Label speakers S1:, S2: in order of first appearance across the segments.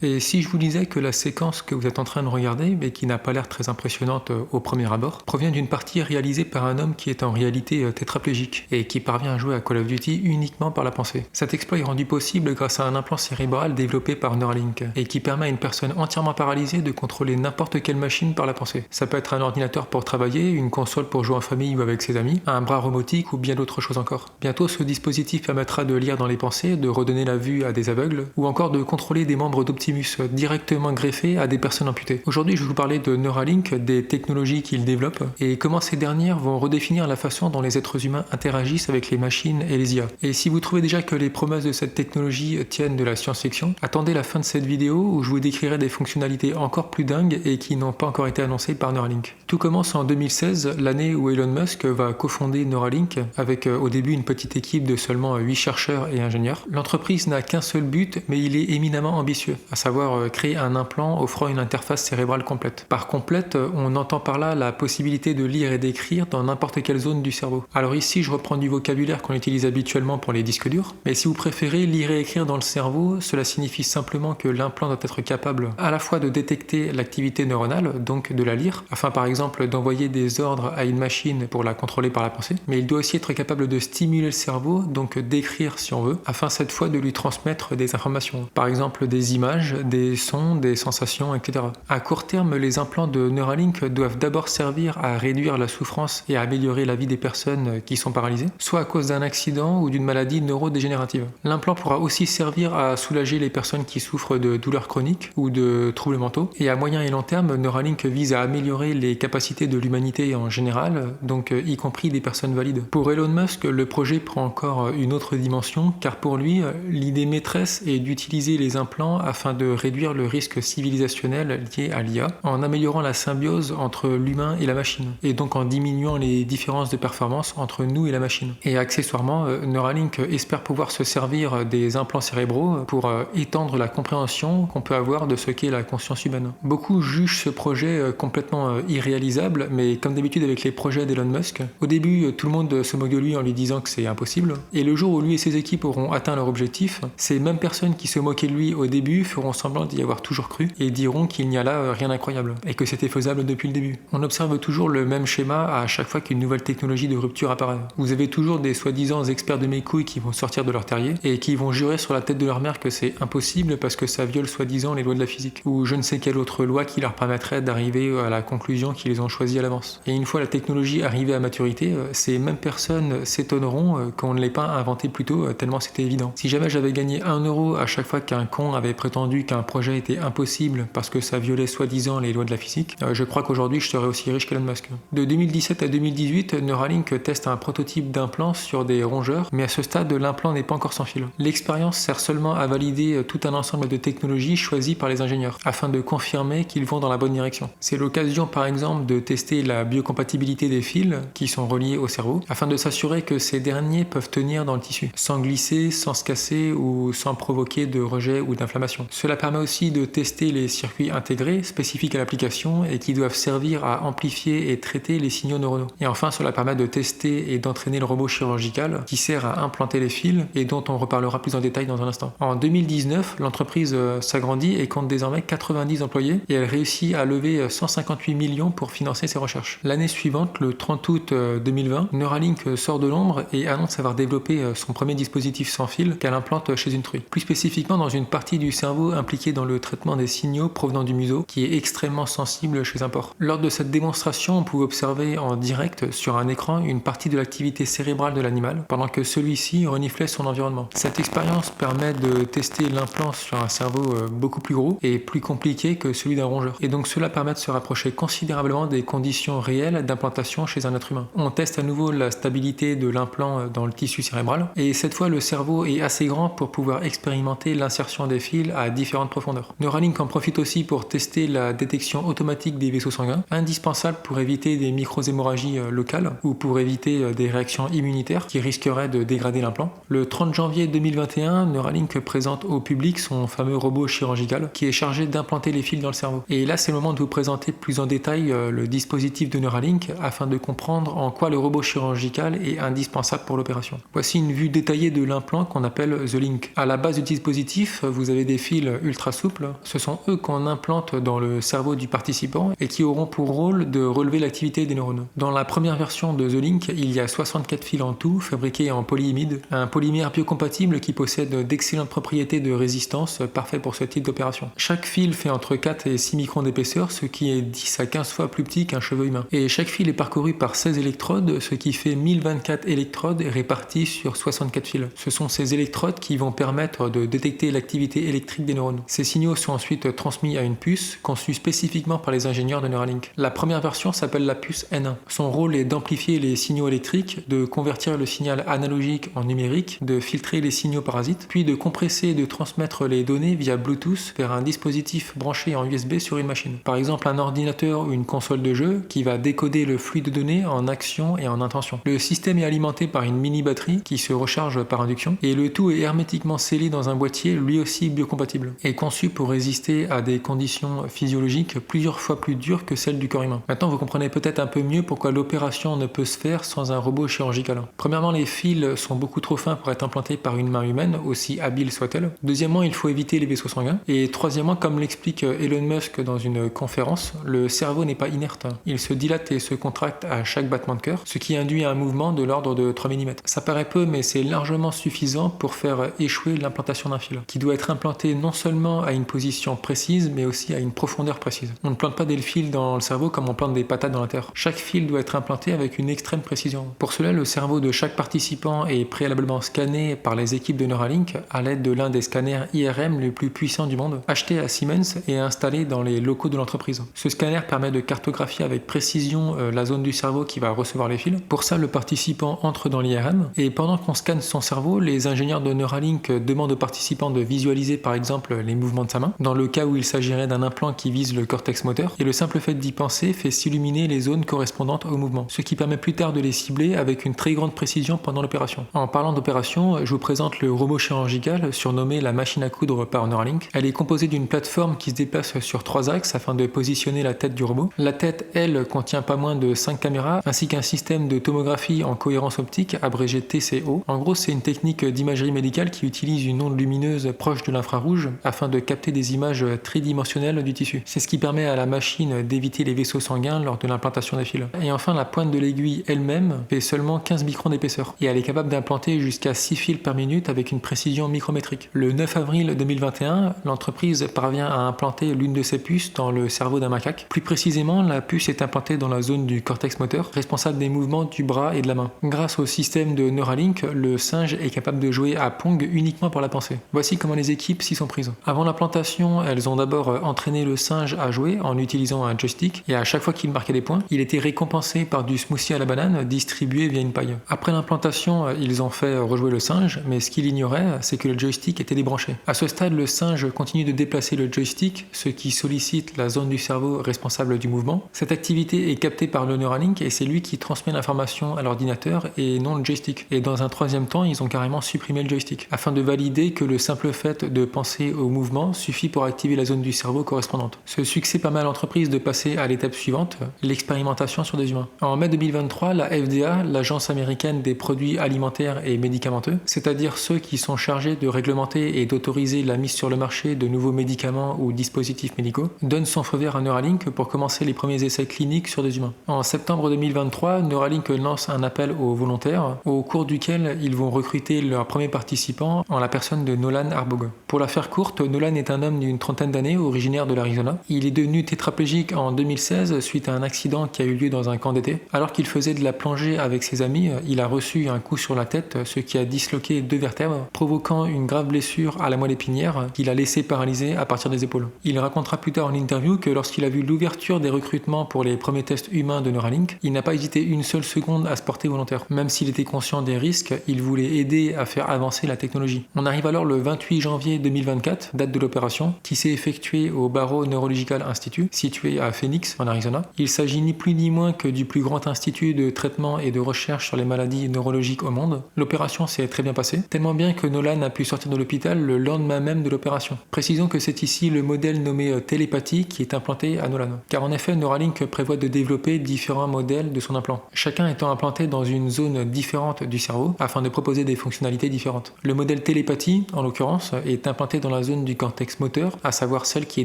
S1: Et si je vous disais que la séquence que vous êtes en train de regarder, mais qui n'a pas l'air très impressionnante au premier abord, provient d'une partie réalisée par un homme qui est en réalité tétraplégique et qui parvient à jouer à Call of Duty uniquement par la pensée. Cet exploit est rendu possible grâce à un implant cérébral développé par Neuralink et qui permet à une personne entièrement paralysée de contrôler n'importe quelle machine par la pensée. Ça peut être un ordinateur pour travailler, une console pour jouer en famille ou avec ses amis, un bras robotique ou bien d'autres choses encore. Bientôt, ce dispositif permettra de lire dans les pensées, de redonner la vue à des aveugles ou encore de contrôler des membres d'Optimus directement greffés à des personnes amputées. Aujourd'hui, je vais vous parler de Neuralink, des technologies qu'il développe et comment ces dernières vont redéfinir la façon dont les êtres humains interagissent avec les machines et les IA. Et si vous trouvez déjà que les promesses de cette technologie tiennent de la science-fiction, attendez la fin de cette vidéo où je vous décrirai des fonctionnalités encore plus dingues et qui n'ont pas encore été annoncées par Neuralink. Tout commence en 2016, l'année où Elon Musk va cofonder Neuralink avec au début une petite équipe de seulement 8 chercheurs et ingénieurs. L'entreprise n'a qu'un seul but, mais il est éminemment ambitieux, à savoir créer un implant offrant une interface cérébrale complète. Par complète, on entend par là la possibilité de lire et d'écrire dans n'importe quelle zone du cerveau. Alors ici, je reprends du vocabulaire qu'on utilise habituellement pour les disques durs, mais si vous préférez lire et écrire dans le cerveau, cela signifie simplement que l'implant doit être capable à la fois de détecter l'activité neuronale, donc de la lire, afin par exemple d'envoyer des ordres à une machine pour la contrôler par la pensée, mais il doit aussi être capable de stimuler le cerveau, donc d'écrire si on veut, afin cette fois de lui transmettre des informations, par exemple des images, des sons, des sensations, etc. À court terme, les implants de Neuralink doivent d'abord servir à réduire la souffrance et à améliorer la vie des personnes qui sont paralysées, soit à cause d'un accident ou d'une maladie neurodégénérative. L'implant pourra aussi servir à soulager les personnes qui souffrent de douleurs chroniques ou de troubles mentaux, et à moyen et long terme, Neuralink vise à améliorer les capacités de l'humanité en général, donc y compris des personnes valides. Pour Elon Musk, le projet prend encore une autre dimension, car pour lui, l'idée maîtresse est d'utiliser les implants afin de réduire le risque civilisationnel lié à l'IA, en améliorant la symbiose entre l'humain et la machine, et donc en diminuant les différences de performance entre nous et la machine. Et accessoirement, Neuralink espère pouvoir se servir des implants cérébraux pour étendre la compréhension qu'on peut avoir de ce qu'est la conscience humaine. Beaucoup jugent ce projet complètement irréalisable, mais comme d'habitude avec les projets d'Elon Musk, au début tout le monde se moque de lui en lui disant que c'est impossible, et le jour où lui et ses équipes auront atteint leur objectif, ces mêmes personnes qui se moquaient de lui au début feront semblant d'y avoir toujours cru et diront qu'il n'y a là rien d'incroyable et que c'était faisable depuis le début. On observe toujours le même schéma à chaque fois qu'une nouvelle technologie de rupture apparaît. Vous avez toujours des soi-disant experts de mes couilles qui vont sortir de leur terrier et qui vont jurer sur la tête de leur mère que c'est impossible parce que ça viole soi-disant les lois de la physique ou je ne sais quelle autre loi qui leur permettrait d'arriver à la conclusion qu'ils ont choisie à l'avance. Et une fois la technologie arrivée à maturité, ces mêmes personnes s'étonneront qu'on ne l'ait pas inventé plus tôt tellement c'était évident. Si jamais j'avais gagné 1 euro à chaque fois qu'un con avait prétendu qu'un projet était impossible parce que ça violait soi-disant les lois de la physique, je crois qu'aujourd'hui je serais aussi riche qu'Elon Musk. De 2017 à 2018, Neuralink teste un prototype d'implant sur des rongeurs, mais à ce stade, l'implant n'est pas encore sans fil. L'expérience sert seulement à valider tout un ensemble de technologies choisies par les ingénieurs, afin de confirmer qu'ils vont dans la bonne direction. C'est l'occasion par exemple de tester la biocompatibilité des fils qui sont reliés au cerveau, afin de s'assurer que ces derniers peuvent tenir dans le tissu, sans glisser, sans se casser ou sans provoquer de rejet ou d'inflammation. Cela permet aussi de tester les circuits intégrés spécifiques à l'application et qui doivent servir à amplifier et traiter les signaux neuronaux. Et enfin, cela permet de tester et d'entraîner le robot chirurgical qui sert à implanter les fils et dont on reparlera plus en détail dans un instant. En 2019, l'entreprise s'agrandit et compte désormais 90 employés et elle réussit à lever 158 millions pour financer ses recherches. L'année suivante, le 30 août 2020, Neuralink sort de l'ombre et annonce avoir développé son premier dispositif sans fil qu'elle implante chez une truie. Plus spécifiquement dans une partie du cerveau impliquée dans le traitement des signaux provenant du museau qui est extrêmement sensible chez un porc. Lors de cette démonstration, on pouvait observer en direct sur un écran une partie de l'activité cérébrale de l'animal pendant que celui-ci reniflait son environnement. Cette expérience permet de tester l'implant sur un cerveau beaucoup plus gros et plus compliqué que celui d'un rongeur. Et donc cela permet de se rapprocher considérablement des conditions réelles d'implantation chez un être humain. On teste à nouveau la stabilité de l'implant dans le tissu cérébral et cette fois le cerveau est assez grand pour pouvoir expérimenter l'insertion des fils à différentes profondeurs. Neuralink en profite aussi pour tester la détection automatique des vaisseaux sanguins, indispensable pour éviter des micro-hémorragies locales ou pour éviter des réactions immunitaires qui risqueraient de dégrader l'implant. Le 30 janvier 2021, Neuralink présente au public son fameux robot chirurgical qui est chargé d'implanter les fils dans le cerveau. Et là, c'est le moment de vous présenter plus en détail le dispositif de Neuralink afin de comprendre en quoi le robot chirurgical est indispensable pour l'opération. Voici une vue détaillée de l'implant qu'on appelle The Link. À la base du dispositif, vous avez des fils fils ultra souples, ce sont eux qu'on implante dans le cerveau du participant et qui auront pour rôle de relever l'activité des neurones. Dans la première version de The Link, il y a 64 fils en tout, fabriqués en polyimide, un polymère biocompatible qui possède d'excellentes propriétés de résistance, parfait pour ce type d'opération. Chaque fil fait entre 4 et 6 microns d'épaisseur, ce qui est 10 à 15 fois plus petit qu'un cheveu humain. Et chaque fil est parcouru par 16 électrodes, ce qui fait 1024 électrodes réparties sur 64 fils. Ce sont ces électrodes qui vont permettre de détecter l'activité électrique des neurones. Ces signaux sont ensuite transmis à une puce, conçue spécifiquement par les ingénieurs de Neuralink. La première version s'appelle la puce N1. Son rôle est d'amplifier les signaux électriques, de convertir le signal analogique en numérique, de filtrer les signaux parasites, puis de compresser et de transmettre les données via Bluetooth vers un dispositif branché en USB sur une machine. Par exemple un ordinateur ou une console de jeu qui va décoder le flux de données en action et en intention. Le système est alimenté par une mini batterie qui se recharge par induction et le tout est hermétiquement scellé dans un boîtier lui aussi biocompatible et conçu pour résister à des conditions physiologiques plusieurs fois plus dures que celles du corps humain. Maintenant vous comprenez peut-être un peu mieux pourquoi l'opération ne peut se faire sans un robot chirurgical. Premièrement, les fils sont beaucoup trop fins pour être implantés par une main humaine, aussi habile soit-elle. Deuxièmement, il faut éviter les vaisseaux sanguins. Et troisièmement, comme l'explique Elon Musk dans une conférence, le cerveau n'est pas inerte. Il se dilate et se contracte à chaque battement de cœur, ce qui induit un mouvement de l'ordre de 3 mm. Ça paraît peu, mais c'est largement suffisant pour faire échouer l'implantation d'un fil, qui doit être implanté non seulement à une position précise, mais aussi à une profondeur précise. On ne plante pas des fils dans le cerveau comme on plante des patates dans la terre. Chaque fil doit être implanté avec une extrême précision. Pour cela, le cerveau de chaque participant est préalablement scanné par les équipes de Neuralink à l'aide de l'un des scanners IRM les plus puissants du monde, acheté à Siemens et installé dans les locaux de l'entreprise. Ce scanner permet de cartographier avec précision la zone du cerveau qui va recevoir les fils. Pour ça, le participant entre dans l'IRM et pendant qu'on scanne son cerveau, les ingénieurs de Neuralink demandent au participant de visualiser par exemple les mouvements de sa main, dans le cas où il s'agirait d'un implant qui vise le cortex moteur, et le simple fait d'y penser fait s'illuminer les zones correspondantes au mouvement, ce qui permet plus tard de les cibler avec une très grande précision pendant l'opération. En parlant d'opération, je vous présente le robot chirurgical surnommé la machine à coudre par Neuralink. Elle est composée d'une plateforme qui se déplace sur 3 axes afin de positionner la tête du robot. La tête, elle, contient pas moins de 5 caméras ainsi qu'un système de tomographie en cohérence optique abrégé TCO. En gros, c'est une technique d'imagerie médicale qui utilise une onde lumineuse proche de l'infrarouge afin de capter des images tridimensionnelles du tissu. C'est ce qui permet à la machine d'éviter les vaisseaux sanguins lors de l'implantation des fils. Et enfin, la pointe de l'aiguille elle-même fait seulement 15 microns d'épaisseur et elle est capable d'implanter jusqu'à 6 fils par minute avec une précision micrométrique. Le 9 avril 2021, l'entreprise parvient à implanter l'une de ses puces dans le cerveau d'un macaque. Plus précisément, la puce est implantée dans la zone du cortex moteur, responsable des mouvements du bras et de la main. Grâce au système de Neuralink, le singe est capable de jouer à Pong uniquement par la pensée. Voici comment les équipes s'y sont prises. Avant l'implantation, elles ont d'abord entraîné le singe à jouer en utilisant un joystick et à chaque fois qu'il marquait des points, il était récompensé par du smoothie à la banane distribué via une paille. Après l'implantation, ils ont fait rejouer le singe, mais ce qu'il ignorait, c'est que le joystick était débranché. À ce stade, le singe continue de déplacer le joystick, ce qui sollicite la zone du cerveau responsable du mouvement. Cette activité est captée par le Neuralink et c'est lui qui transmet l'information à l'ordinateur et non le joystick. Et dans un troisième temps, ils ont carrément supprimé le joystick, afin de valider que le simple fait de penser au mouvement suffit pour activer la zone du cerveau correspondante. Ce succès permet à l'entreprise de passer à l'étape suivante, l'expérimentation sur des humains. En mai 2023, la FDA, l'agence américaine des produits alimentaires et médicamenteux, c'est-à-dire ceux qui sont chargés de réglementer et d'autoriser la mise sur le marché de nouveaux médicaments ou dispositifs médicaux, donne son feu vert à Neuralink pour commencer les premiers essais cliniques sur des humains. En septembre 2023, Neuralink lance un appel aux volontaires, au cours duquel ils vont recruter leur premier participant en la personne de Nolan Arbog. Pour la faire courte, Nolan est un homme d'une trentaine d'années, originaire de l'Arizona. Il est devenu tétraplégique en 2016 suite à un accident qui a eu lieu dans un camp d'été. Alors qu'il faisait de la plongée avec ses amis, il a reçu un coup sur la tête, ce qui a disloqué 2 vertèbres, provoquant une grave blessure à la moelle épinière qu'il a laissé paralysé à partir des épaules. Il racontera plus tard en interview que lorsqu'il a vu l'ouverture des recrutements pour les premiers tests humains de Neuralink, il n'a pas hésité une seule seconde à se porter volontaire. Même s'il était conscient des risques, il voulait aider à faire avancer la technologie. On arrive alors le 28 janvier 2024, date de l'opération, qui s'est effectuée au Barrow Neurological Institute, situé à Phoenix, en Arizona. Il s'agit ni plus ni moins que du plus grand institut de traitement et de recherche sur les maladies neurologiques au monde. L'opération s'est très bien passée, tellement bien que Nolan a pu sortir de l'hôpital le lendemain même de l'opération. Précisons que c'est ici le modèle nommé télépathie qui est implanté à Nolan. Car en effet, Neuralink prévoit de développer différents modèles de son implant, chacun étant implanté dans une zone différente du cerveau afin de proposer des fonctionnalités différentes. Le modèle télépathie, en l'occurrence, est implanté dans la la zone du cortex moteur, à savoir celle qui est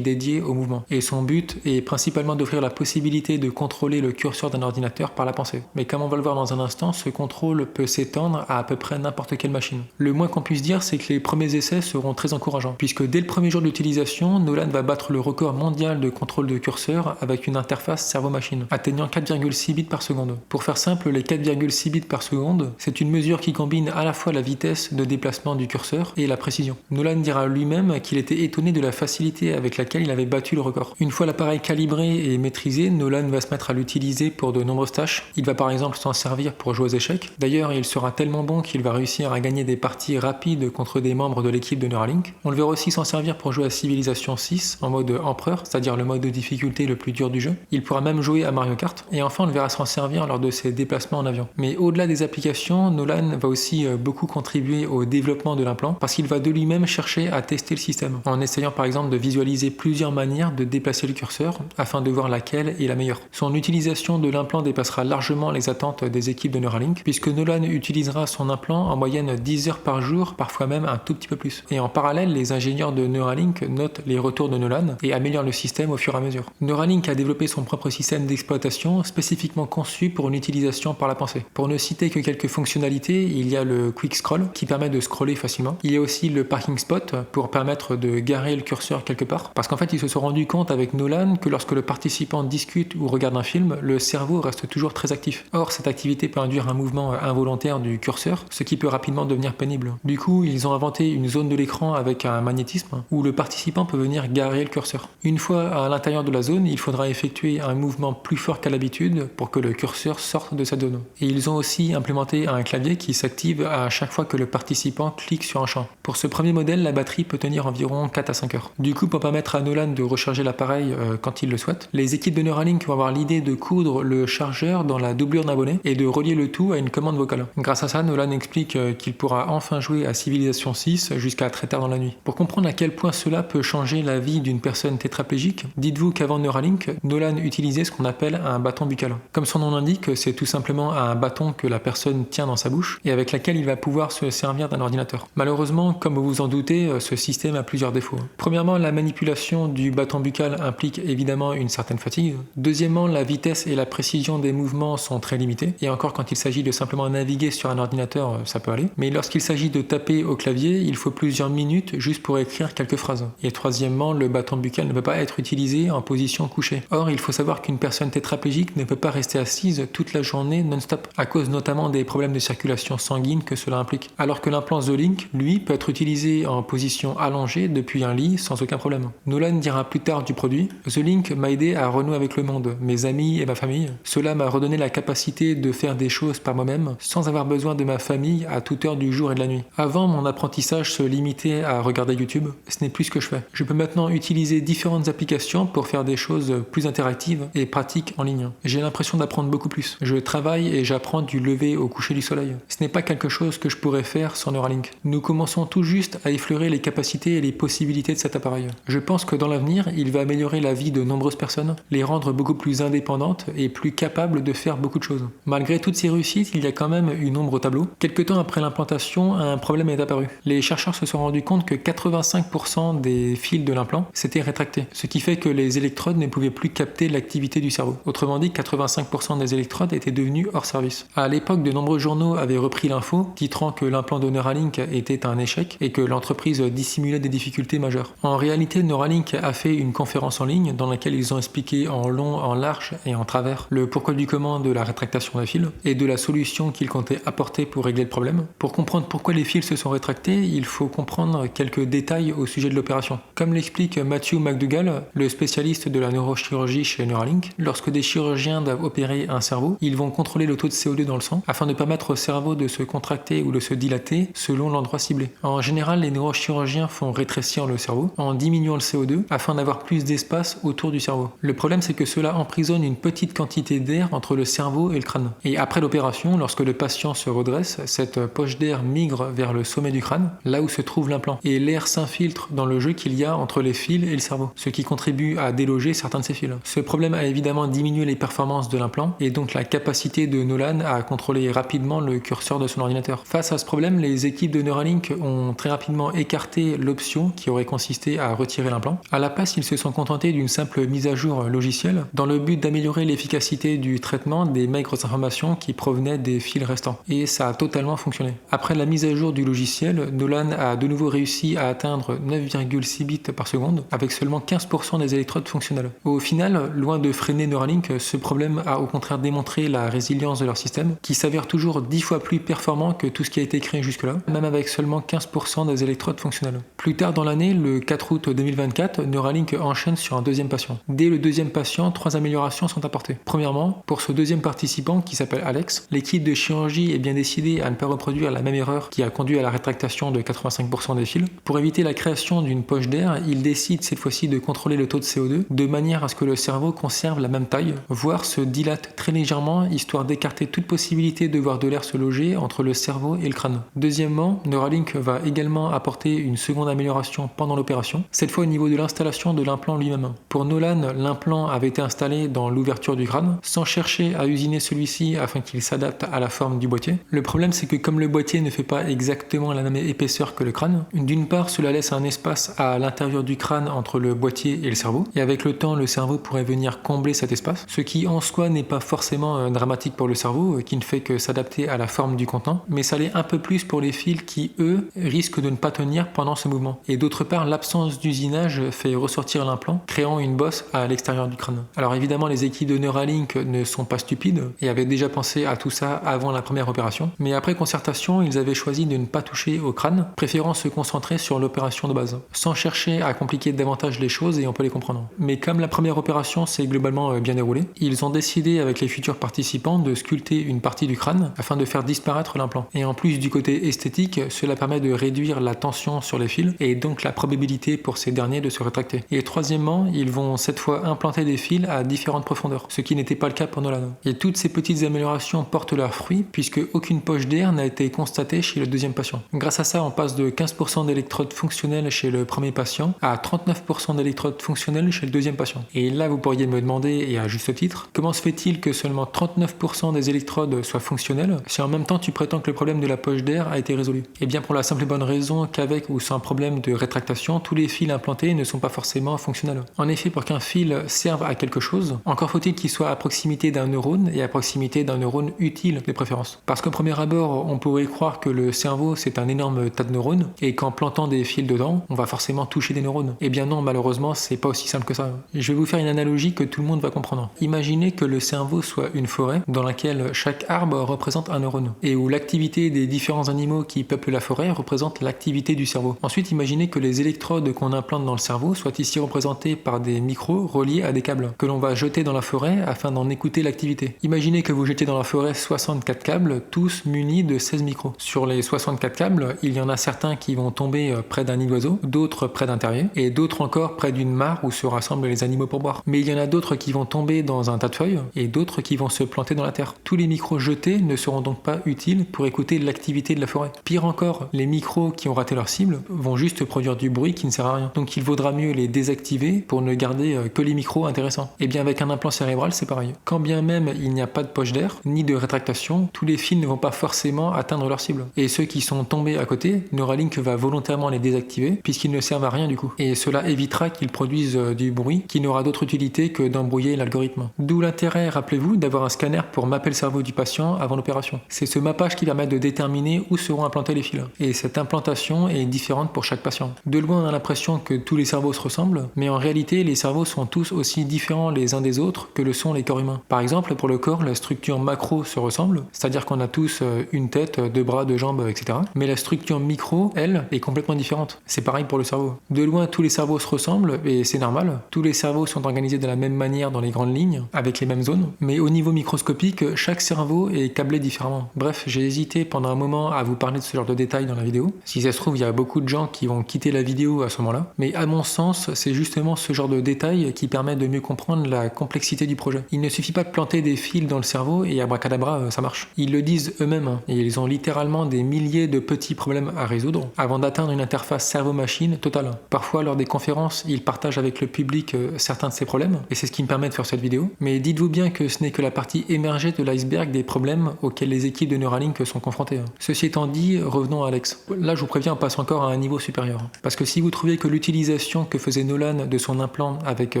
S1: dédiée au mouvement. Et son but est principalement d'offrir la possibilité de contrôler le curseur d'un ordinateur par la pensée. Mais comme on va le voir dans un instant, ce contrôle peut s'étendre à peu près n'importe quelle machine. Le moins qu'on puisse dire, c'est que les premiers essais seront très encourageants, puisque dès le premier jour d'utilisation, Nolan va battre le record mondial de contrôle de curseur avec une interface cerveau-machine, atteignant 4,6 bits par seconde. Pour faire simple, les 4,6 bits par seconde, c'est une mesure qui combine à la fois la vitesse de déplacement du curseur et la précision. Nolan dira lui-même qu'il était étonné de la facilité avec laquelle il avait battu le record. Une fois l'appareil calibré et maîtrisé, Nolan va se mettre à l'utiliser pour de nombreuses tâches. Il va par exemple s'en servir pour jouer aux échecs. D'ailleurs, il sera tellement bon qu'il va réussir à gagner des parties rapides contre des membres de l'équipe de Neuralink. On le verra aussi s'en servir pour jouer à Civilization 6 en mode empereur, c'est-à-dire le mode de difficulté le plus dur du jeu. Il pourra même jouer à Mario Kart. Et enfin, on le verra s'en servir lors de ses déplacements en avion. Mais au-delà des applications, Nolan va aussi beaucoup contribuer au développement de l'implant parce qu'il va de lui-même chercher à tester le système, en essayant par exemple de visualiser plusieurs manières de déplacer le curseur afin de voir laquelle est la meilleure. Son utilisation de l'implant dépassera largement les attentes des équipes de Neuralink, puisque Nolan utilisera son implant en moyenne 10 heures par jour, parfois même un tout petit peu plus. Et en parallèle, les ingénieurs de Neuralink notent les retours de Nolan et améliorent le système au fur et à mesure. Neuralink a développé son propre système d'exploitation spécifiquement conçu pour une utilisation par la pensée. Pour ne citer que quelques fonctionnalités, il y a le Quick Scroll qui permet de scroller facilement. Il y a aussi le Parking Spot pour permettre de garer le curseur quelque part. Parce qu'en fait, ils se sont rendus compte avec Nolan que lorsque le participant discute ou regarde un film, le cerveau reste toujours très actif. Or, cette activité peut induire un mouvement involontaire du curseur, ce qui peut rapidement devenir pénible. Du coup, ils ont inventé une zone de l'écran avec un magnétisme où le participant peut venir garer le curseur. Une fois à l'intérieur de la zone, il faudra effectuer un mouvement plus fort qu'à l'habitude pour que le curseur sorte de cette zone. Et ils ont aussi implémenté un clavier qui s'active à chaque fois que le participant clique sur un champ. Pour ce premier modèle, la batterie peut tenir environ 4 à 5 heures. Du coup, pour permettre à Nolan de recharger l'appareil quand il le souhaite, les équipes de Neuralink vont avoir l'idée de coudre le chargeur dans la doublure d'un bonnet et de relier le tout à une commande vocale. Grâce à ça, Nolan explique qu'il pourra enfin jouer à Civilization 6 jusqu'à très tard dans la nuit. Pour comprendre à quel point cela peut changer la vie d'une personne tétraplégique, dites-vous qu'avant Neuralink, Nolan utilisait ce qu'on appelle un bâton buccal. Comme son nom l'indique, c'est tout simplement un bâton que la personne tient dans sa bouche et avec laquelle il va pouvoir se servir d'un ordinateur. Malheureusement, comme vous vous en doutez, ce système a plusieurs défauts. Premièrement, la manipulation du bâton buccal implique évidemment une certaine fatigue. Deuxièmement, la vitesse et la précision des mouvements sont très limitées. Et encore, quand il s'agit de simplement naviguer sur un ordinateur, ça peut aller. Mais lorsqu'il s'agit de taper au clavier, il faut plusieurs minutes juste pour écrire quelques phrases. Et troisièmement, le bâton buccal ne peut pas être utilisé en position couchée. Or, il faut savoir qu'une personne tétraplégique ne peut pas rester assise toute la journée non-stop, à cause notamment des problèmes de circulation sanguine que cela implique. Alors que l'implant The Link, lui, peut être utilisé en position allongée depuis un lit sans aucun problème. Nolan dira plus tard du produit: The Link m'a aidé à renouer avec le monde, mes amis et ma famille. Cela m'a redonné la capacité de faire des choses par moi-même sans avoir besoin de ma famille à toute heure du jour et de la nuit. Avant, mon apprentissage se limitait à regarder YouTube. Ce n'est plus ce que je fais. Je peux maintenant utiliser différentes applications pour faire des choses plus interactives et pratiques en ligne. J'ai l'impression d'apprendre beaucoup plus. Je travaille et j'apprends du lever au coucher du soleil. Ce n'est pas quelque chose que je pourrais faire sans Neuralink. Nous commençons tout juste à effleurer les capacités et les possibilités de cet appareil. Je pense que dans l'avenir, il va améliorer la vie de nombreuses personnes, les rendre beaucoup plus indépendantes et plus capables de faire beaucoup de choses. Malgré toutes ces réussites, il y a quand même une ombre au tableau. Quelque temps après l'implantation, un problème est apparu. Les chercheurs se sont rendus compte que 85% des fils de l'implant s'étaient rétractés, ce qui fait que les électrodes ne pouvaient plus capter l'activité du cerveau. Autrement dit, 85% des électrodes étaient devenues hors service. À l'époque, de nombreux journaux avaient repris l'info, titrant que l'implant de Neuralink était un échec et que l'entreprise dissimulait des difficultés majeures. En réalité, Neuralink a fait une conférence en ligne dans laquelle ils ont expliqué en long, en large et en travers le pourquoi du comment de la rétractation des fils et de la solution qu'ils comptaient apporter pour régler le problème. Pour comprendre pourquoi les fils se sont rétractés, il faut comprendre quelques détails au sujet de l'opération. Comme l'explique Matthew McDougall, le spécialiste de la neurochirurgie chez Neuralink, lorsque des chirurgiens doivent opérer un cerveau, ils vont contrôler le taux de CO2 dans le sang afin de permettre au cerveau de se contracter ou de se dilater selon l'endroit ciblé. En général, les neurochirurgiens font rétrécir le cerveau en diminuant le CO2 afin d'avoir plus d'espace autour du cerveau. Le problème, c'est que cela emprisonne une petite quantité d'air entre le cerveau et le crâne. Et après l'opération, lorsque le patient se redresse, cette poche d'air migre vers le sommet du crâne, là où se trouve l'implant. Et l'air s'infiltre dans le jeu qu'il y a entre les fils et le cerveau, ce qui contribue à déloger certains de ces fils. Ce problème a évidemment diminué les performances de l'implant et donc la capacité de Nolan à contrôler rapidement le curseur de son ordinateur. Face à ce problème, les équipes de Neuralink ont très rapidement écarté l'option qui aurait consisté à retirer l'implant. À la place, ils se sont contentés d'une simple mise à jour logicielle dans le but d'améliorer l'efficacité du traitement des maigres informations qui provenaient des fils restants. Et ça a totalement fonctionné. Après la mise à jour du logiciel, Nolan a de nouveau réussi à atteindre 9,6 bits par seconde avec seulement 15% des électrodes fonctionnelles. Au final, loin de freiner Neuralink, ce problème a au contraire démontré la résilience de leur système qui s'avère toujours 10 fois plus performant que tout ce qui a été créé jusque-là, même avec seulement 15% des électrodes fonctionnelles. Plus tard dans l'année, le 4 août 2024, Neuralink enchaîne sur un deuxième patient. Dès le deuxième patient, 3 améliorations sont apportées. Premièrement, pour ce deuxième participant qui s'appelle Alex, l'équipe de chirurgie est bien décidée à ne pas reproduire la même erreur qui a conduit à la rétractation de 85% des fils. Pour éviter la création d'une poche d'air, il décide cette fois-ci de contrôler le taux de CO2 de manière à ce que le cerveau conserve la même taille, voire se dilate très légèrement, histoire d'écarter toute possibilité de voir de l'air se loger entre le cerveau et le crâne. Deuxièmement, Neuralink va également apporter une seconde amélioration pendant l'opération, cette fois au niveau de l'installation de l'implant lui-même. Pour Nolan, l'implant avait été installé dans l'ouverture du crâne, sans chercher à usiner celui-ci afin qu'il s'adapte à la forme du boîtier. Le problème, c'est que comme le boîtier ne fait pas exactement la même épaisseur que le crâne, d'une part, cela laisse un espace à l'intérieur du crâne entre le boîtier et le cerveau, et avec le temps, le cerveau pourrait venir combler cet espace, ce qui en soi n'est pas forcément dramatique pour le cerveau, qui ne fait que s'adapter à la forme du contenant, mais ça l'est un peu plus pour les fils qui, eux, risquent de ne pas tenir pendant ce mouvement. Et d'autre part, l'absence d'usinage fait ressortir l'implant, créant une bosse à l'extérieur du crâne. Alors évidemment, les équipes de Neuralink ne sont pas stupides et avaient déjà pensé à tout ça avant la première opération, mais après concertation, ils avaient choisi de ne pas toucher au crâne, préférant se concentrer sur l'opération de base, sans chercher à compliquer davantage les choses, et on peut les comprendre. Mais comme la première opération s'est globalement bien déroulée, ils ont décidé avec les futurs participants de sculpter une partie du crâne afin de faire disparaître l'implant. Et en plus du côté esthétique, cela permet de réduire la tension sur les fils et donc la probabilité pour ces derniers de se rétracter. Et troisièmement, ils vont cette fois implanter des fils à différentes profondeurs, ce qui n'était pas le cas pour Nolan. Et toutes ces petites améliorations portent leurs fruits puisque aucune poche d'air n'a été constatée chez le deuxième patient. Grâce à ça, on passe de 15% d'électrodes fonctionnelles chez le premier patient à 39% d'électrodes fonctionnelles chez le deuxième patient. Et là, vous pourriez me demander, et à juste titre, comment se fait-il que seulement 39% des électrodes soient fonctionnelles si en même temps tu prétends que le problème de la poche d'air a été résolu? Eh bien pour la simple et bonne raison qu'avec ou sans problème de rétractation, tous les fils implantés ne sont pas forcément fonctionnels. En effet, pour qu'un fil serve à quelque chose, encore faut-il qu'il soit à proximité d'un neurone et à proximité d'un neurone utile de préférence. Parce qu'au premier abord, on pourrait croire que le cerveau c'est un énorme tas de neurones et qu'en plantant des fils dedans, on va forcément toucher des neurones. Eh bien non, malheureusement, c'est pas aussi simple que ça. Je vais vous faire une analogie que tout le monde va comprendre. Imaginez que le cerveau soit une forêt dans laquelle chaque arbre représente un neurone et où l'activité des différents animaux qui peuplent la forêt représente l'activité du cerveau. Ensuite, imaginez que les électrodes qu'on implante dans le cerveau soient ici représentées par des micros reliés à des câbles que l'on va jeter dans la forêt afin d'en écouter l'activité. Imaginez que vous jetez dans la forêt 64 câbles, tous munis de 16 micros. Sur les 64 câbles, il y en a certains qui vont tomber près d'un nid d'oiseau, d'autres près d'un terrier et d'autres encore près d'une mare où se rassemblent les animaux pour boire. Mais il y en a d'autres qui vont tomber dans un tas de feuilles et d'autres qui vont se planter dans la terre. Tous les micros jetés ne seront donc pas utiles pour écouter l'activité de la forêt. Pire encore, les micros qui ont raté leur cible vont juste produire du bruit qui ne sert à rien. Donc il vaudra mieux les désactiver pour ne garder que les micros intéressants. Et bien avec un implant cérébral, c'est pareil. Quand bien même il n'y a pas de poche d'air, ni de rétractation, tous les fils ne vont pas forcément atteindre leur cible. Et ceux qui sont tombés à côté, Neuralink va volontairement les désactiver puisqu'ils ne servent à rien du coup. Et cela évitera qu'ils produisent du bruit qui n'aura d'autre utilité que d'embrouiller l'algorithme. D'où l'intérêt, rappelez-vous, d'avoir un scanner pour mapper le cerveau du patient avant l'opération. C'est ce mappage qui permet de déterminer où seront implantés les fils. Et cette implantation est différente pour chaque patient. De loin, on a l'impression que tous les cerveaux se ressemblent, mais en réalité, les cerveaux sont tous aussi différents les uns des autres que le sont les corps humains. Par exemple, pour le corps, la structure macro se ressemble, c'est-à-dire qu'on a tous une tête, deux bras, deux jambes, etc. Mais la structure micro, elle, est complètement différente. C'est pareil pour le cerveau. De loin, tous les cerveaux se ressemblent, et c'est normal. Tous les cerveaux sont organisés de la même manière dans les grandes lignes, avec les mêmes zones, mais au niveau microscopique, chaque cerveau est câblé différemment. Bref, j'ai hésité pendant un moment à vous parler de ce genre de détails dans la vidéo. Si ça se trouve, il y a beaucoup de gens qui vont quitter la vidéo à ce moment-là, mais à mon sens, c'est justement ce genre de détails qui permet de mieux comprendre la complexité du projet. Il ne suffit pas de planter des fils dans le cerveau et abracadabra, ça marche. Ils le disent eux-mêmes, et ils ont littéralement des milliers de petits problèmes à résoudre avant d'atteindre une interface cerveau-machine totale. Parfois, lors des conférences, ils partagent avec le public certains de ces problèmes, et c'est ce qui me permet de faire cette vidéo. Mais dites-vous bien que ce n'est que la partie émergée de l'iceberg des problèmes auxquels les équipes de Neuralink sont confrontées. Ceci étant dit, revenons à Alex. Là, je vous préviens, on passe encore à un niveau niveau supérieur. Parce que si vous trouvez que l'utilisation que faisait Nolan de son implant avec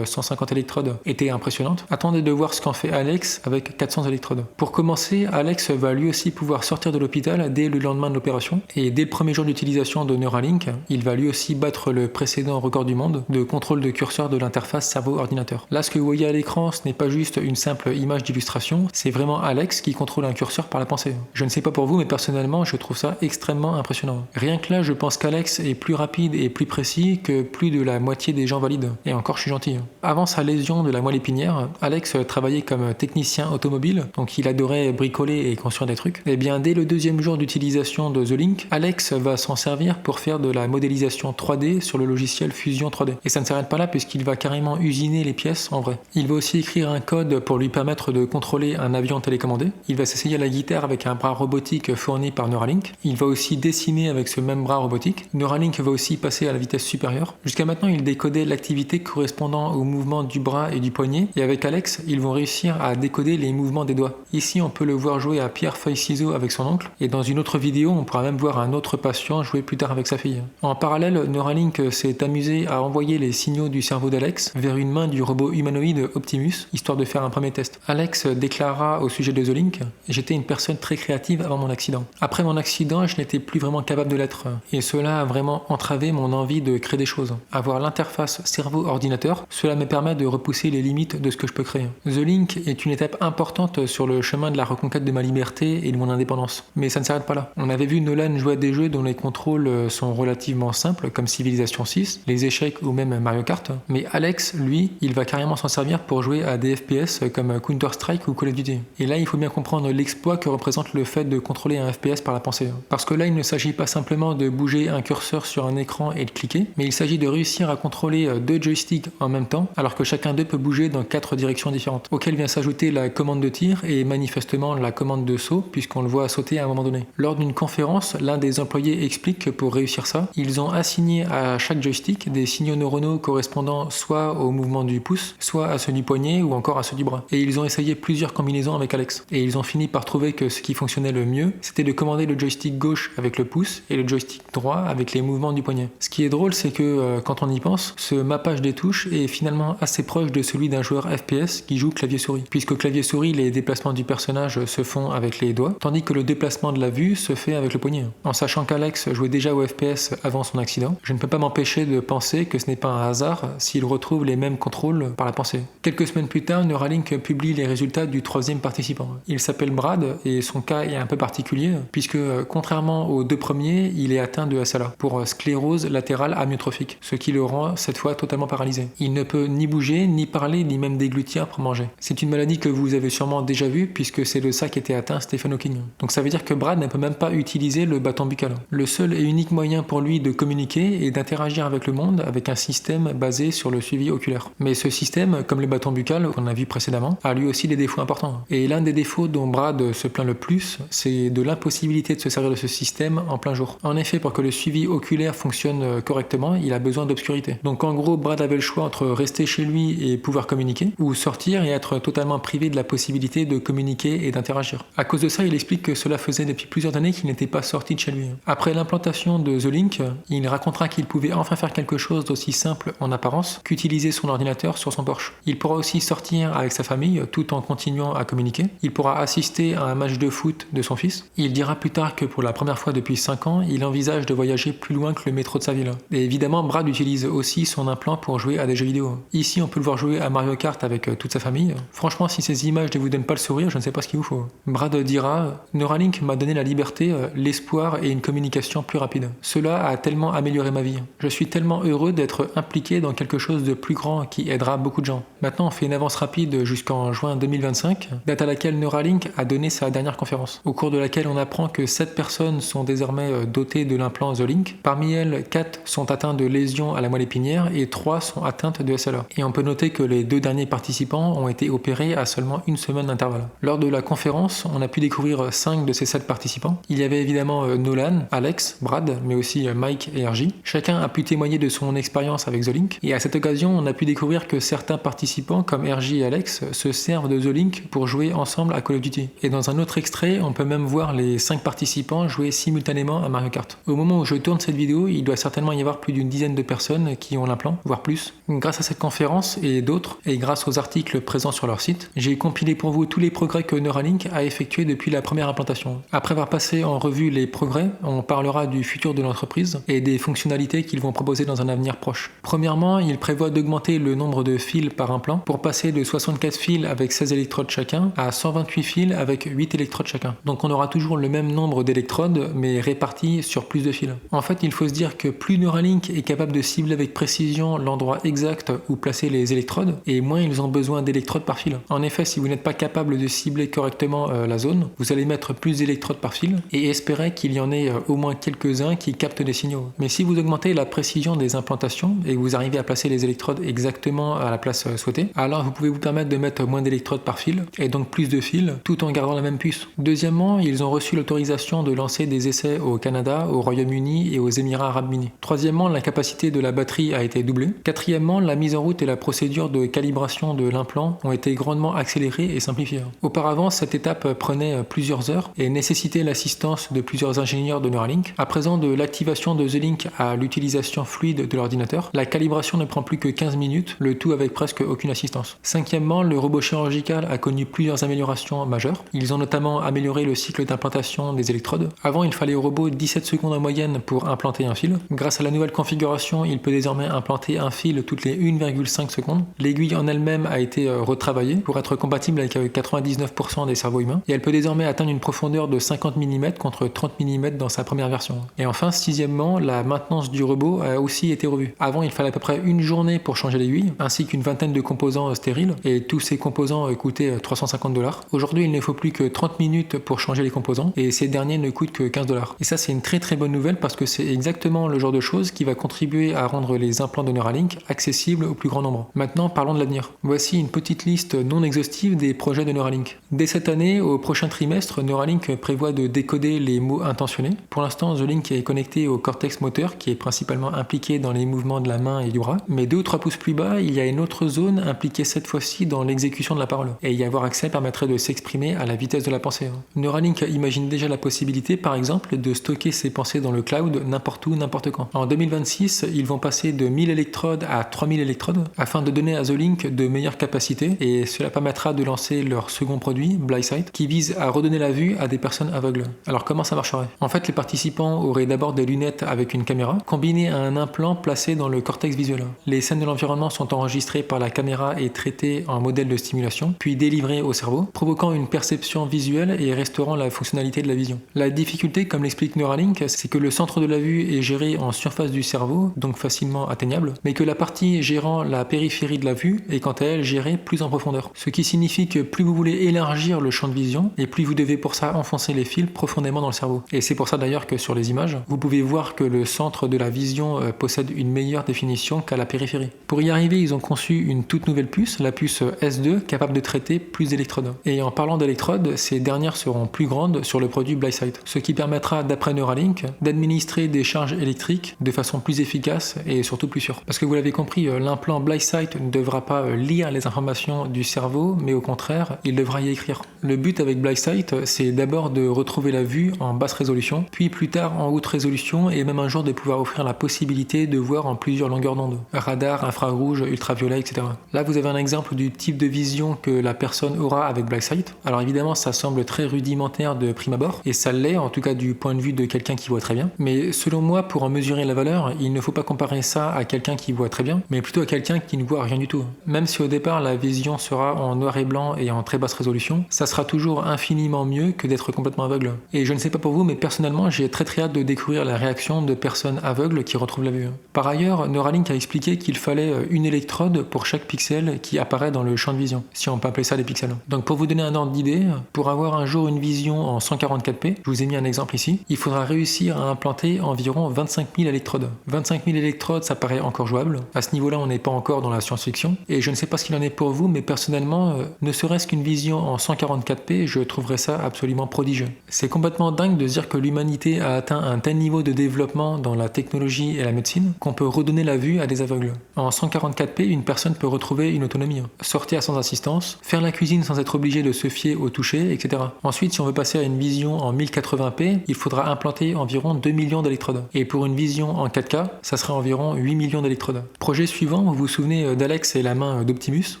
S1: 150 électrodes était impressionnante, attendez de voir ce qu'en fait Alex avec 400 électrodes. Pour commencer, Alex va lui aussi pouvoir sortir de l'hôpital dès le lendemain de l'opération, et dès le premier jour d'utilisation de Neuralink, il va lui aussi battre le précédent record du monde de contrôle de curseur de l'interface cerveau-ordinateur. Là, ce que vous voyez à l'écran, ce n'est pas juste une simple image d'illustration, c'est vraiment Alex qui contrôle un curseur par la pensée. Je ne sais pas pour vous, mais personnellement, je trouve ça extrêmement impressionnant. Rien que là, je pense qu'Alex est plus rapide et plus précis que plus de la moitié des gens valides. Et encore, je suis gentil. Avant sa lésion de la moelle épinière, Alex travaillait comme technicien automobile, donc il adorait bricoler et construire des trucs. Et bien, dès le deuxième jour d'utilisation de The Link, Alex va s'en servir pour faire de la modélisation 3D sur le logiciel Fusion 3D. Et ça ne s'arrête pas là puisqu'il va carrément usiner les pièces en vrai. Il va aussi écrire un code pour lui permettre de contrôler un avion télécommandé. Il va s'essayer à la guitare avec un bras robotique fourni par Neuralink. Il va aussi dessiner avec ce même bras robotique. Neuralink va aussi passer à la vitesse supérieure. Jusqu'à maintenant, il décodait l'activité correspondant au mouvement du bras et du poignet. Et avec Alex, ils vont réussir à décoder les mouvements des doigts. Ici, on peut le voir jouer à pierre, feuille, ciseaux avec son oncle. Et dans une autre vidéo, on pourra même voir un autre patient jouer plus tard avec sa fille. En parallèle, Neuralink s'est amusé à envoyer les signaux du cerveau d'Alex vers une main du robot humanoïde Optimus, histoire de faire un premier test. Alex déclara au sujet de The Link: « J'étais une personne très créative avant mon accident. Après mon accident, je n'étais plus vraiment capable de l'être. Et cela a vraiment entravé mon envie de créer des choses. Avoir l'interface cerveau-ordinateur, cela me permet de repousser les limites de ce que je peux créer. The Link est une étape importante sur le chemin de la reconquête de ma liberté et de mon indépendance. Mais ça ne s'arrête pas là. On avait vu Nolan jouer à des jeux dont les contrôles sont relativement simples, comme Civilization 6, les échecs ou même Mario Kart. Mais Alex, lui, il va carrément s'en servir pour jouer à des FPS comme Counter-Strike ou Call of Duty. Et là, il faut bien comprendre l'exploit que représente le fait de contrôler un FPS par la pensée. Parce que là, il ne s'agit pas simplement de bouger un curseur sur un écran et de cliquer, mais il s'agit de réussir à contrôler deux joysticks en même temps, alors que chacun d'eux peut bouger dans 4 directions différentes, auxquelles vient s'ajouter la commande de tir et manifestement la commande de saut, puisqu'on le voit sauter à un moment donné. Lors d'une conférence, l'un des employés explique que pour réussir ça, ils ont assigné à chaque joystick des signaux neuronaux correspondant soit au mouvement du pouce, soit à ceux du poignet ou encore à ceux du bras. Et ils ont essayé plusieurs combinaisons avec Alex. Et ils ont fini par trouver que ce qui fonctionnait le mieux, c'était de commander le joystick gauche avec le pouce et le joystick droit avec les mouvements du poignet. Ce qui est drôle, c'est que quand on y pense, ce mappage des touches est finalement assez proche de celui d'un joueur FPS qui joue clavier-souris. Puisqu'au clavier-souris, les déplacements du personnage se font avec les doigts, tandis que le déplacement de la vue se fait avec le poignet. En sachant qu'Alex jouait déjà au FPS avant son accident, je ne peux pas m'empêcher de penser que ce n'est pas un hasard s'il retrouve les mêmes contrôles par la pensée. Quelques semaines plus tard, Neuralink publie les résultats du 3e participant. Il s'appelle Brad et son cas est un peu particulier puisque contrairement aux 2 premiers, il est atteint de SLA pour sclérose latérale amyotrophique, ce qui le rend cette fois totalement paralysé. Il ne peut ni bouger, ni parler, ni même déglutir pour manger. C'est une maladie que vous avez sûrement déjà vue puisque c'est de ça qu'était atteint Stephen Hawking. Donc ça veut dire que Brad ne peut même pas utiliser le bâton buccal. Le seul et unique moyen pour lui de communiquer et d'interagir avec le monde avec un système basé sur le suivi oculaire. Mais ce système, comme le bâton buccal qu'on a vu précédemment, a lui aussi des défauts importants. Et l'un des défauts dont Brad se plaint le plus, c'est de l'impossibilité de se servir de ce système en plein jour. En effet, pour que le suivi oculaire fonctionne correctement, il a besoin d'obscurité. Donc en gros, Brad avait le choix entre rester chez lui et pouvoir communiquer, ou sortir et être totalement privé de la possibilité de communiquer et d'interagir. À cause de ça, il explique que cela faisait depuis plusieurs années qu'il n'était pas sorti de chez lui. Après l'implantation de The Link, il racontera qu'il pouvait enfin faire quelque chose d'aussi simple en apparence qu'utiliser son ordinateur sur son Porsche. Il pourra aussi sortir avec sa famille tout en continuant à communiquer. Il pourra assister à un match de foot de son fils. Il dira plus tard que pour la première fois depuis 5 ans, il envisage de voyager plus loin que le métro de sa ville. Et évidemment, Brad utilise aussi son implant pour jouer à des jeux vidéo. Ici, on peut le voir jouer à Mario Kart avec toute sa famille. Franchement, si ces images ne vous donnent pas le sourire, je ne sais pas ce qu'il vous faut. Brad dira: Neuralink m'a donné la liberté, l'espoir et une communication plus rapide. Cela a tellement amélioré ma vie. Je suis tellement heureux d'être impliqué dans quelque chose de plus grand qui aidera beaucoup de gens. Maintenant, on fait une avance rapide jusqu'en juin 2025, date à laquelle Neuralink a donné sa dernière conférence, au cours de laquelle on apprend que 7 personnes sont désormais dotées de l'implant The Link. Parmi elles, 4 sont atteintes de lésions à la moelle épinière et 3 sont atteintes de SLA. Et on peut noter que les 2 derniers participants ont été opérés à seulement 1 semaine d'intervalle. Lors de la conférence, on a pu découvrir 5 de ces 7 participants. Il y avait évidemment Nolan, Alex, Brad, mais aussi Mike et RJ. Chacun a pu témoigner de son expérience avec The Link. Et à cette occasion, on a pu découvrir que certains participants, comme RJ et Alex, se servent de The Link pour jouer ensemble à Call of Duty. Et dans un autre extrait, on peut même voir les 5 participants jouer simultanément à Mario Kart. Au moment où je tourne de cette vidéo, il doit certainement y avoir plus d'une dizaine de personnes qui ont l'implant, voire plus. Grâce à cette conférence et d'autres, et grâce aux articles présents sur leur site, j'ai compilé pour vous tous les progrès que Neuralink a effectués depuis la première implantation. Après avoir passé en revue les progrès, on parlera du futur de l'entreprise et des fonctionnalités qu'ils vont proposer dans un avenir proche. Premièrement, ils prévoient d'augmenter le nombre de fils par implant pour passer de 64 fils avec 16 électrodes chacun à 128 fils avec 8 électrodes chacun. Donc on aura toujours le même nombre d'électrodes mais répartis sur plus de fils. En fait, il faut se dire que plus Neuralink est capable de cibler avec précision l'endroit exact où placer les électrodes, et moins ils ont besoin d'électrodes par fil. En effet, si vous n'êtes pas capable de cibler correctement la zone, vous allez mettre plus d'électrodes par fil et espérer qu'il y en ait au moins quelques-uns qui captent des signaux. Mais si vous augmentez la précision des implantations et que vous arrivez à placer les électrodes exactement à la place souhaitée, alors vous pouvez vous permettre de mettre moins d'électrodes par fil et donc plus de fils tout en gardant la même puce. Deuxièmement, ils ont reçu l'autorisation de lancer des essais au Canada, au Royaume-Uni et aux Émirats Arabes Unis. Troisièmement, la capacité de la batterie a été doublée. Quatrièmement, la mise en route et la procédure de calibration de l'implant ont été grandement accélérées et simplifiées. Auparavant, cette étape prenait plusieurs heures et nécessitait l'assistance de plusieurs ingénieurs de Neuralink. À présent, de l'activation de The Link à l'utilisation fluide de l'ordinateur, la calibration ne prend plus que 15 minutes, le tout avec presque aucune assistance. Cinquièmement, le robot chirurgical a connu plusieurs améliorations majeures. Ils ont notamment amélioré le cycle d'implantation des électrodes. Avant, il fallait au robot 17 secondes en moyenne pour implanter un fil. Grâce à la nouvelle configuration, il peut désormais implanter un fil toutes les 1,5 secondes. L'aiguille en elle-même a été retravaillée pour être compatible avec 99% des cerveaux humains et elle peut désormais atteindre une profondeur de 50 mm contre 30 mm dans sa première version. Et enfin, sixièmement, la maintenance du robot a aussi été revue. Avant, il fallait à peu près une journée pour changer l'aiguille, ainsi qu'une vingtaine de composants stériles, et tous ces composants coûtaient $350. Aujourd'hui, il ne faut plus que 30 minutes pour changer les composants, et ces derniers ne coûtent que $15. Et ça, c'est une très très bonne nouvelle parce que c'est exactement le genre de choses qui va contribuer à rendre les implants de Neuralink accessibles au plus grand nombre. Maintenant, parlons de l'avenir. Voici une petite liste non exhaustive des projets de Neuralink. Dès cette année, au prochain trimestre, Neuralink prévoit de décoder les mots intentionnés. Pour l'instant, The Link est connecté au cortex moteur qui est principalement impliqué dans les mouvements de la main et du bras. Mais 2 ou 3 pouces plus bas, il y a une autre zone impliquée cette fois-ci dans l'exécution de la parole. Et y avoir accès permettrait de s'exprimer à la vitesse de la pensée. Neuralink imagine déjà la possibilité, par exemple, de stocker ses pensées dans le cloud n'importe où, n'importe quand. En 2026, ils vont passer de 1000 électrodes à 3000 électrodes afin de donner à The Link de meilleures capacités et cela permettra de lancer leur second produit, BlySight, qui vise à redonner la vue à des personnes aveugles. Alors comment ça marcherait? En fait, les participants auraient d'abord des lunettes avec une caméra combinées à un implant placé dans le cortex visuel. Les scènes de l'environnement sont enregistrées par la caméra et traitées en modèle de stimulation, puis délivrées au cerveau, provoquant une perception visuelle et restaurant la fonctionnalité de la vision. La difficulté, comme l'explique Neuralink, c'est que le centre de la vue est géré en surface du cerveau, donc facilement atteignable, mais que la partie gérant la périphérie de la vue est quant à elle gérée plus en profondeur. Ce qui signifie que plus vous voulez élargir le champ de vision, et plus vous devez pour ça enfoncer les fils profondément dans le cerveau. Et c'est pour ça d'ailleurs que sur les images, vous pouvez voir que le centre de la vision possède une meilleure définition qu'à la périphérie. Pour y arriver, ils ont conçu une toute nouvelle puce, la puce S2, capable de traiter plus d'électrodes. Et en parlant d'électrodes, ces dernières seront plus grandes sur le produit BlySight, ce qui permettra, d'après Neuralink, d'administrer des charges électriques de façon plus efficace et surtout plus sûre. Parce que vous l'avez compris, l'implant BlySight ne devra pas lire les informations du cerveau, mais au contraire, il devra y écrire. Le but avec BlySight, c'est d'abord de retrouver la vue en basse résolution, puis plus tard en haute résolution et même un jour de pouvoir offrir la possibilité de voir en plusieurs longueurs d'onde. Radar, infrarouge, ultraviolet, etc. Là, vous avez un exemple du type de vision que la personne aura avec BlySight. Alors évidemment, ça semble très rudimentaire de prime abord, et ça l'est, en tout cas du point de vue de quelqu'un qui voit très bien. Mais selon moi, pour en mesurer la valeur, il ne faut pas comparer ça à quelqu'un qui voit très bien, mais plutôt à quelqu'un qui ne voit rien du tout. Même si au départ, la vision sera en noir et blanc et en très basse résolution, ça sera toujours infiniment mieux que d'être complètement aveugle. Et je ne sais pas pour vous, mais personnellement, j'ai très hâte de découvrir la réaction de personnes aveugles qui retrouvent la vue. Par ailleurs, Neuralink a expliqué qu'il fallait une électrode pour chaque pixel qui apparaît dans le champ de vision, si on peut appeler ça des pixels. Donc pour vous donner un ordre d'idée, pour avoir un jour une vision en 144p, je vous ai mis un exemple ici, il faudra réussir à implanter environ 25 000 électrodes. 25 000 électrodes, ça paraît encore jouable. À ce niveau-là, on n'est pas encore dans la science-fiction. Et je ne sais pas ce qu'il en est pour vous, mais personnellement, ne serait-ce qu'une vision en 144p, je trouverais ça absolument prodigieux. C'est complètement dingue de se dire que l'humanité a atteint un tel niveau de développement dans la technologie et la médecine qu'on peut redonner la vue à des aveugles. En 144p, une personne peut retrouver une autonomie, sortir sans assistance, faire la cuisine sans être obligé de se fier au toucher, etc. Ensuite, si on veut passer à une vision en 1080p, il faudra implanter environ 2 millions d'électrodes. Et pour une vision en 4K, ça serait environ 8 millions d'électrodes. Projet suivant, vous vous souvenez d'Alex et la main d'Optimus?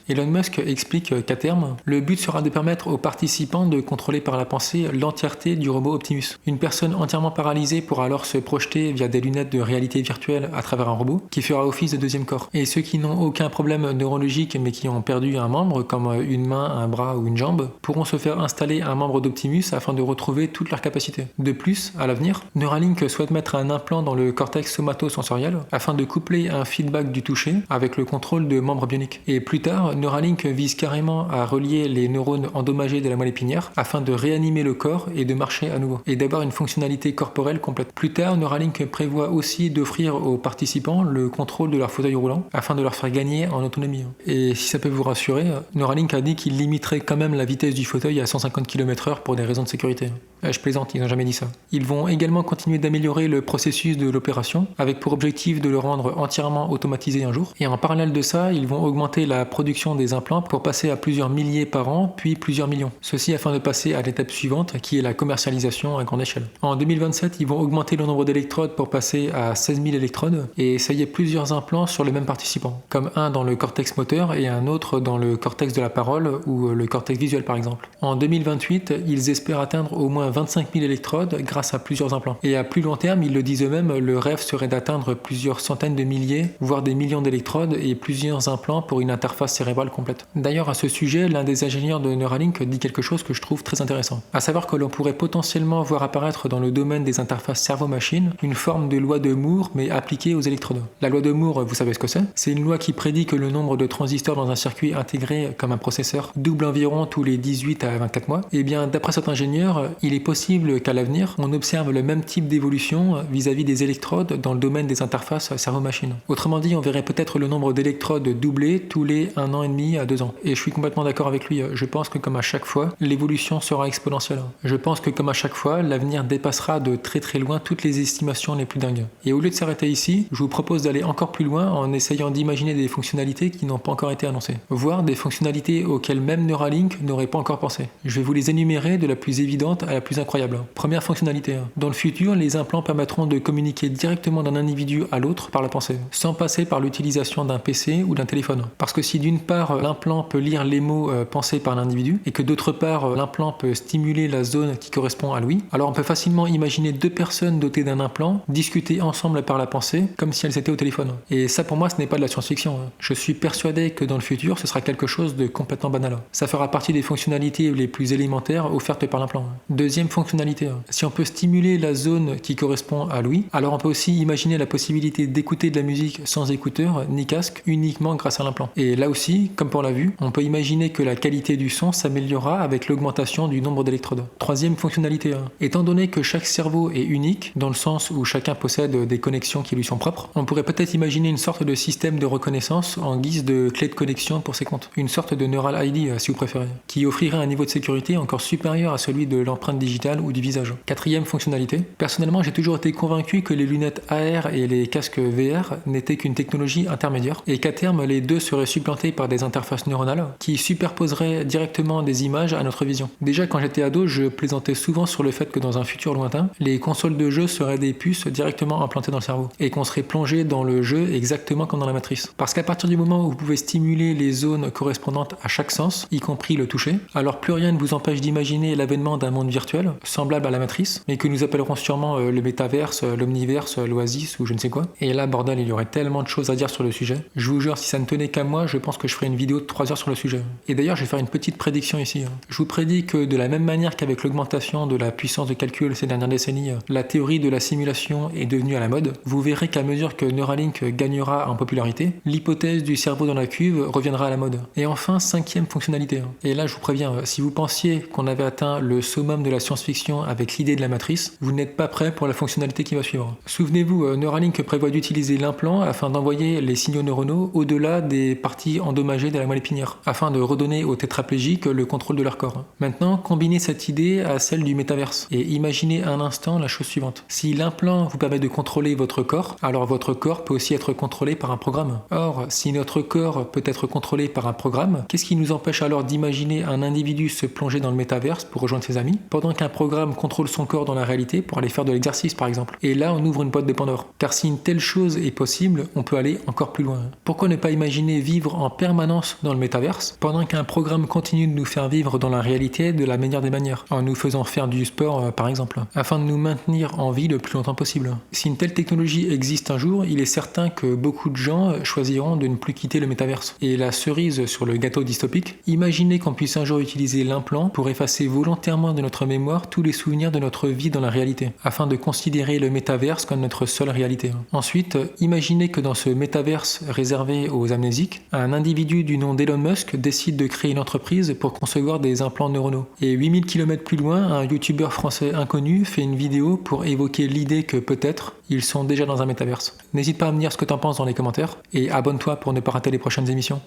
S1: Elon Musk explique qu'à terme, le but sera de permettre aux participants de contrôler par la pensée l'entièreté du robot Optimus. Une personne entièrement paralysée pourra alors se projeter via des lunettes de réalité virtuelle à travers un robot qui fera office de deuxième corps. Et ceux qui n'ont aucun problème neurologique mais qui ont perdu un membre, comme une main, un bras ou une jambe, pourront se faire installer un membre d'Optimus afin de retrouver toutes leurs capacités. De plus, à l'avenir, Neuralink souhaite mettre un implant dans le cortex somatosensoriel afin de coupler un feedback du toucher avec le contrôle de membres bioniques. Et plus tard, Neuralink vise carrément à relier les neurones endommagés de la moelle épinière afin de réanimer le corps et de marcher à nouveau, et d'avoir une fonctionnalité corporelle complète. Plus tard, Neuralink prévoit aussi d'offrir aux participants le contrôle de leur fauteuil roulant afin de leur faire gagner en autonomie. Et si ça peut vous rassurer, Neuralink a dit qu'il limiterait quand même la vitesse du fauteuil à 150 km/h pour des raisons de sécurité. Je plaisante, ils n'ont jamais dit ça. Ils vont également continuer d'améliorer le processus de l'opération avec pour objectif de le rendre entièrement automatisé un jour. Et en parallèle de ça, ils vont augmenter la production des implants pour passer à plusieurs milliers par an, puis plusieurs millions. Ceci afin de passer à l'étape suivante qui est la commercialisation à grande échelle. En 2027, ils vont augmenter le nombre d'électrodes pour passer à 16 000 électrodes et essayer plusieurs implants sur le même participant, comme un dans le cortex moteur et un autre dans le cortex de la parole ou le cortex visuel par exemple. En 2028, ils espèrent atteindre au moins 25 000 électrodes grâce à plusieurs implants. Et à plus long terme, ils le disent eux-mêmes, le rêve serait d'atteindre plusieurs centaines de milliers, voire des millions d'électrodes et plusieurs implants pour une interface cérébrale complète. D'ailleurs, à ce sujet, l'un des ingénieurs de Neuralink dit quelque chose que je trouve très intéressant, à savoir que l'on pourrait potentiellement voir apparaître dans le domaine des interfaces cerveau-machine une forme de loi de Moore mais appliquée aux électrodes. La loi de Moore, vous savez ce que c'est? C'est une loi qui prédit que le nombre de transistors dans un circuit intégré comme un processeur double environ tous les 18 à 24 mois. Et bien, d'après cet ingénieur, il est possible qu'à l'avenir, on observe le même type d'évolution vis-à-vis des électrodes dans le domaine des interfaces cerveau-machine. Autrement dit, on verrait peut-être le nombre d'électrodes doubler tous les 1 an et demi à 2 ans. Et je suis complètement d'accord avec lui, je pense que comme à chaque fois, l'évolution sera exponentielle. Je pense que comme à chaque fois, l'avenir dépassera de très très loin toutes les estimations les plus dingues. Et au lieu de s'arrêter ici, je vous propose d'aller encore plus loin en essayant d'imaginer des fonctionnalités qui n'ont pas encore été annoncées, voire des fonctionnalités auxquelles même Neuralink n'aurait pas encore pensé. Je vais vous les énumérer de la plus évidente à la plus incroyable. Première fonctionnalité. Dans le futur, les implants permettront de communiquer directement d'un individu à l'autre par la pensée, sans passer par l'utilisation d'un PC ou d'un téléphone. Parce que si d'une part l'implant peut lire les mots pensés par l'individu et que d'autre part l'implant peut stimuler la zone qui correspond à lui, alors on peut facilement imaginer deux personnes dotées d'un implant discuter ensemble par la pensée comme si elles étaient au téléphone. Et ça pour moi ce n'est pas de la science-fiction. Je suis persuadé que dans le futur ce sera quelque chose de complètement banal. Ça fera partie des fonctionnalités les plus élémentaires offertes par l'implant. Deuxième fonctionnalité, si on peut stimuler la zone qui correspond à lui, alors on peut aussi imaginer la possibilité d'écouter de la musique sans écouteurs ni casque uniquement grâce à l'implant. Et là aussi, comme pour la vue, on peut imaginer que la qualité du son s'améliorera avec l'augmentation du nombre d'électrodes. Troisième fonctionnalité, étant donné que chaque cerveau est unique, dans le sens où chacun possède des connexions qui lui sont propres, on pourrait peut-être imaginer une sorte de système de reconnaissance en guise de clé de connexion pour ses comptes. Une sorte de Neural ID si vous préférez, qui offrirait un niveau de sécurité encore supérieur à celui de l'empreinte digitale ou du visage. Quatrième fonctionnalité, personnellement j'ai toujours été convaincu que les lunettes AR et les casques VR n'étaient qu'une technologie intermédiaire et qu'à terme les deux seraient supplantés par des interfaces neuronales qui superposeraient directement des images à notre vision. Déjà quand j'étais ado, je plaisantais souvent sur le fait que dans un futur lointain, les consoles de jeux seraient des puces directement implantées dans le cerveau et qu'on serait plongé dans le jeu exactement comme dans la matrice. Parce qu'à partir du moment où vous pouvez stimuler les zones correspondantes à chaque sens, y compris le toucher, alors plus rien ne vous empêche d'imaginer l'avènement d'un monde virtuel semblable à la matrice, mais que nous appellerons sûrement le métaverse, l'omniverse, l'oasis ou je ne sais quoi. Et là, bordel, il y aurait tellement de choses à dire sur le sujet. Je vous jure, si ça ne tenait qu'à moi, je pense que je ferais une vidéo de 3 heures sur le sujet. Et d'ailleurs, je vais faire une petite prédiction ici. Je vous prédis que de la même manière qu'avec l'augmentation de la puissance de calcul ces dernières décennies, la théorie de la simulation est devenue à la mode, vous verrez qu'à mesure que Neuralink gagnera en popularité, l'hypothèse du cerveau dans la cuve reviendra à la mode. Et enfin, cinquième fonctionnalité. Et là, je vous préviens, si vous pensiez qu'on avait atteint le summum de la science-fiction avec l'idée de la matrice, vous n'êtes pas prêt pour la fonctionnalité qui va suivre. Souvenez-vous, Neuralink prévoit d'utiliser l'implant afin d'envoyer les signaux neuronaux au-delà des parties endommagées de la moelle épinière, afin de redonner aux tétraplégiques le contrôle de leur corps. Maintenant, combinez cette idée à celle du métaverse et imaginez un instant la chose suivante. Si l'implant vous permet de contrôler votre corps, alors votre corps peut aussi être contrôlé par un programme. Or, si notre corps peut être contrôlé par un programme, qu'est-ce qui nous empêche alors d'imaginer un individu se plonger dans le métaverse pour rejoindre ses amis, pendant qu'un programme contrôle son corps dans la réalité pour aller faire de l'exercice entreprise par exemple. Et là, on ouvre une boîte de Pandore. Car si une telle chose est possible, on peut aller encore plus loin. Pourquoi ne pas imaginer vivre en permanence dans le métaverse, pendant qu'un programme continue de nous faire vivre dans la réalité de la meilleure des manières, en nous faisant faire du sport par exemple, afin de nous maintenir en vie le plus longtemps possible. Si une telle technologie existe un jour, il est certain que beaucoup de gens choisiront de ne plus quitter le métaverse. Et la cerise sur le gâteau dystopique, imaginez qu'on puisse un jour utiliser l'implant pour effacer volontairement de notre mémoire tous les souvenirs de notre vie dans la réalité, afin de considérer le métaverse comme notre seule réalité. Ensuite, imaginez que dans ce métaverse réservé aux amnésiques, un individu du nom d'Elon Musk décide de créer une entreprise pour concevoir des implants neuronaux. Et 8000 km plus loin, un youtubeur français inconnu fait une vidéo pour évoquer l'idée que peut-être ils sont déjà dans un métaverse. N'hésite pas à me dire ce que t'en penses dans les commentaires et abonne-toi pour ne pas rater les prochaines émissions.